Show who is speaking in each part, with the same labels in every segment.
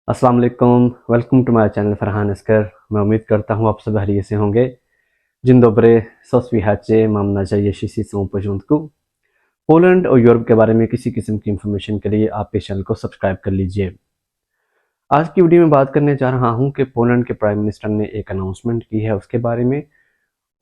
Speaker 1: अस्सलाम वालेकुम, welcome to my channel Farhan Askar. मैं उम्मीद करता हूँ आप सब हरिये से होंगे। Dzień dobry, co słychacie? Mam nadzieję, że wszyscy są w porządku। Poland और यूरोप के बारे में किसी किस्म की इंफॉर्मेशन के लिए आप इस चैनल को सब्सक्राइब कर लीजिए। आज की वीडियो में बात करने जा रहा हूँ कि पोलैंड के प्राइम मिनिस्टर ने एक अनाउंसमेंट की है उसके बारे में,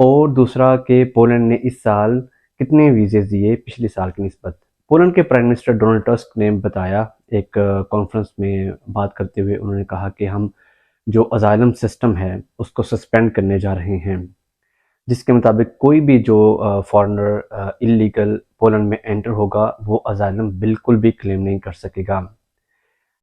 Speaker 1: और दूसरा कि पोलैंड ने इस साल कितने वीज़े दिए पिछले साल की निस्बत। पोलैंड के प्राइम मिनिस्टर डोनाल्ड टस्क ने बताया एक कॉन्फ्रेंस में बात करते हुए, उन्होंने कहा कि हम जो अजाइलम सिस्टम है उसको सस्पेंड करने जा रहे हैं, जिसके मुताबिक कोई भी जो फॉरेनर इलीगल पोलैंड में एंटर होगा वो अजाइलम बिल्कुल भी क्लेम नहीं कर सकेगा।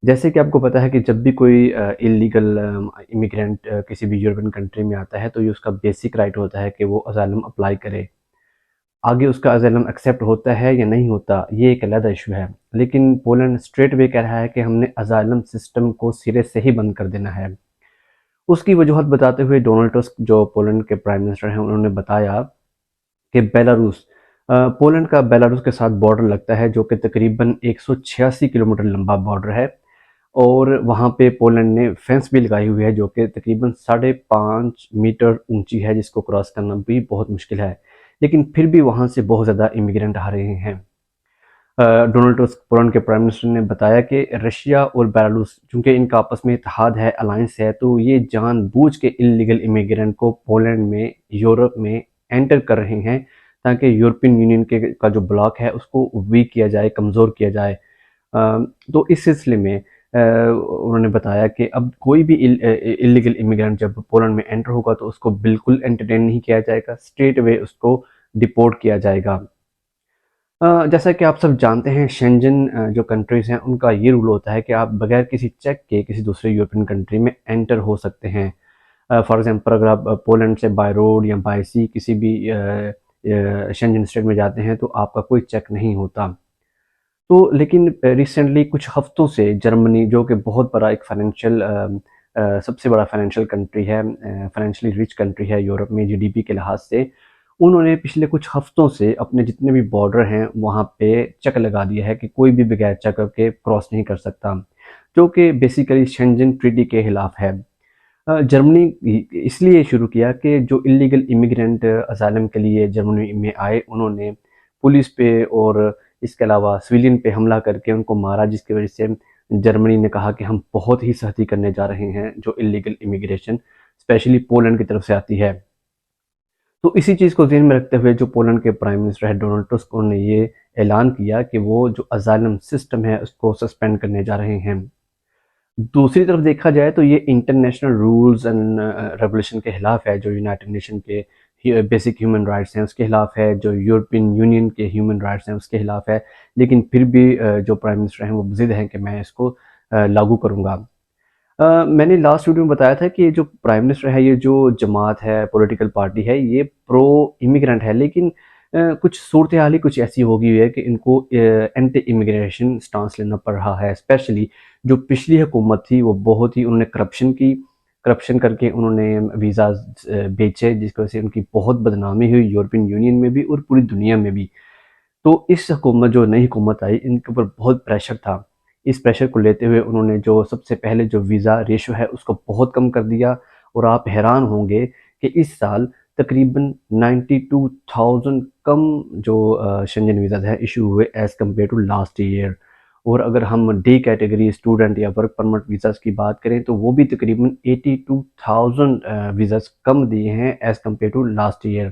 Speaker 1: जैसे कि आपको पता है कि जब भी कोई इलीगल इमिग्रेंट किसी भी यूरोपियन कंट्री में आता है तो ये उसका बेसिक राइट होता है कि वो अजाइलम अप्लाई करे। आगे उसका अजाइलम एक्सेप्ट होता है या नहीं होता ये एक अलग इशू है, लेकिन पोलैंड स्ट्रेट वे कह रहा है कि हमने अजाइलम सिस्टम को सिरे से ही बंद कर देना है। उसकी वजूहत बताते हुए डोनाल्ड टस्क जो पोलैंड के प्राइम मिनिस्टर हैं उन्होंने बताया कि बेलारूस पोलैंड का बेलारूस के साथ बॉर्डर लगता है, जो कि तकरीबन 186 किलोमीटर लंबा बॉर्डर है, और वहाँ पे पोलैंड ने फेंस भी लगाई हुई है जो कि तकरीबन 5.5 मीटर ऊंची है, जिसको क्रॉस करना भी बहुत मुश्किल है। लेकिन फिर भी वहाँ से बहुत ज़्यादा इमिग्रेंट आ रहे हैं। डोनाल्ड टस्क पोलैंड के प्राइम मिनिस्टर ने बताया कि रशिया और बेलारूस चूंकि इनका आपस में इत्तेहाद है, अलायंस है, तो ये जानबूझ के इलीगल इमिग्रेंट को पोलैंड में, यूरोप में एंटर कर रहे हैं ताकि यूरोपियन यूनियन के का जो ब्लॉक है उसको वीक किया जाए, कमज़ोर किया जाए। तो इस सिलसिले में उन्होंने बताया कि अब कोई भी इलीगल इमिग्रेंट जब पोलैंड में एंटर होगा तो उसको बिल्कुल एंटरटेन नहीं किया जाएगा, स्ट्रेट वे उसको डिपोर्ट किया जाएगा। जैसा कि आप सब जानते हैं, शेंजन जो कंट्रीज़ हैं उनका ये रूल होता है कि आप बगैर किसी चेक के किसी दूसरे यूरोपियन कंट्री में एंटर हो सकते हैं। फॉर एग्जांपल अगर आप पोलैंड से बाय रोड या बाय सी किसी भी शेंजन स्टेट में जाते हैं तो आपका कोई चेक नहीं होता। तो लेकिन रिसेंटली कुछ हफ्तों से जर्मनी, जो कि बहुत बड़ा एक फाइनेंशियल सबसे बड़ा फाइनेंशियल कंट्री है, फाइनेंशियली रिच कंट्री है यूरोप में जीडीपी के लिहाज से, उन्होंने पिछले कुछ हफ्तों से अपने जितने भी बॉर्डर हैं वहाँ पे चेक लगा दिया है कि कोई भी बगैर चेक के क्रॉस नहीं कर सकता, जो कि बेसिकली शेंजन ट्रीटी के खिलाफ है। जर्मनी इसलिए शुरू किया कि जो इलीगल इमिग्रेंट असाइलम के लिए जर्मनी में आए, उन्होंने पुलिस पे और इसके अलावा सिविलियन पे हमला करके उनको मारा, जिसकी वजह से जर्मनी ने कहा कि हम बहुत ही सख्ती करने जा रहे हैं जो इलीगल इमिग्रेशन स्पेशली पोलैंड की तरफ से आती है। तो इसी चीज़ को ध्यान में रखते हुए जो पोलैंड के प्राइम मिनिस्टर है डोनाल्ड टस्क, उन्होंने ये ऐलान किया कि वो जो असाइलम सिस्टम है उसको सस्पेंड करने जा रहे हैं। दूसरी तरफ देखा जाए तो ये इंटरनेशनल रूल्स एंड रेगुलेशन के खिलाफ है, जो यूनाइटेड नेशन के बेसिक ह्यूमन राइट्स हैं उसके खिलाफ है, जो यूरोपियन यूनियन के ह्यूमन राइट्स हैं उसके खिलाफ है। लेकिन फिर भी जो प्राइम मिनिस्टर हैं वो ज़िद हैं कि मैं इसको लागू करूँगा। मैंने लास्ट वीडियो में बताया था कि ये जो प्राइम मिनिस्टर है, ये जो जमात है, पॉलिटिकल पार्टी है, ये प्रो इमिग्रेंट है, लेकिन कुछ सूरत हाल ही कुछ ऐसी हो गई है कि इनको एंटी इमिग्रेशन स्टांस लेना पड़ रहा है। स्पेशली जो पिछली हुकूमत थी वो बहुत ही, उन्होंने करप्शन करके उन्होंने वीज़ाज बेचे, जिसकी वजह से उनकी बहुत बदनामी हुई यूरोपियन यूनियन में भी और पूरी दुनिया में भी। तो इस हुकूमत, जो नई हुकूमत आई, इनके ऊपर बहुत प्रेशर था। इस प्रेशर को लेते हुए उन्होंने जो सबसे पहले जो वीज़ा रेशो है उसको बहुत कम कर दिया, और आप हैरान होंगे कि इस साल तकरीबन 92,000 कम जो शेंजन वीज़ाज़ हैं इशू हुए as compared to last year. और अगर हम डी कैटेगरी स्टूडेंट या वर्क परमिट वीज़ाज़ की बात करें तो वो भी तकरीबन 82,000 वीज़ाज़ कम दिए हैं as compared to last year.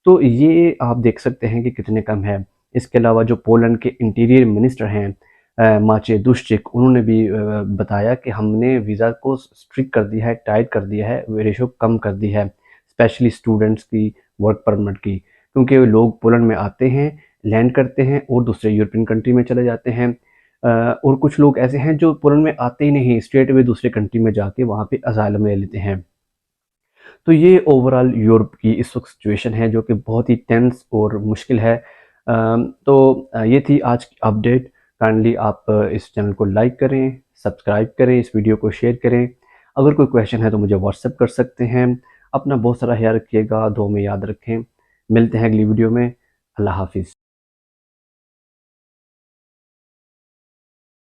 Speaker 1: तो ये आप देख सकते हैं कि कितने कम है। इसके अलावा जो पोलैंड के इंटीरियर मिनिस्टर हैं माचे दुश्चिक, उन्होंने भी बताया कि हमने वीज़ा को स्ट्रिक्ट कर दिया है, टाइट कर दिया है, रेशो कम कर दी है, स्पेशली स्टूडेंट्स की, वर्क परमिट की। क्योंकि लोग पोलैंड में आते हैं, लैंड करते हैं और दूसरे यूरोपियन कंट्री में चले जाते हैं। और कुछ लोग ऐसे हैं जो पोलैंड में आते ही नहीं, स्ट्रेट अवे दूसरे कंट्री में जाके वहाँ पे असाइलम ले लेते हैं। तो ये ओवरऑल यूरोप की इस वक्त सिचुएशन है जो कि बहुत ही टेंस और मुश्किल है। ये थी आज की अपडेट। काइंडली आप इस चैनल को लाइक करें, सब्सक्राइब करें, इस वीडियो को शेयर करें। अगर कोई क्वेश्चन है तो मुझे व्हाट्सएप कर सकते हैं। अपना बहुत सारा ख्याल रखिएगा, दुआ में याद रखें। मिलते हैं अगली वीडियो में। अल्लाह हाफिज़।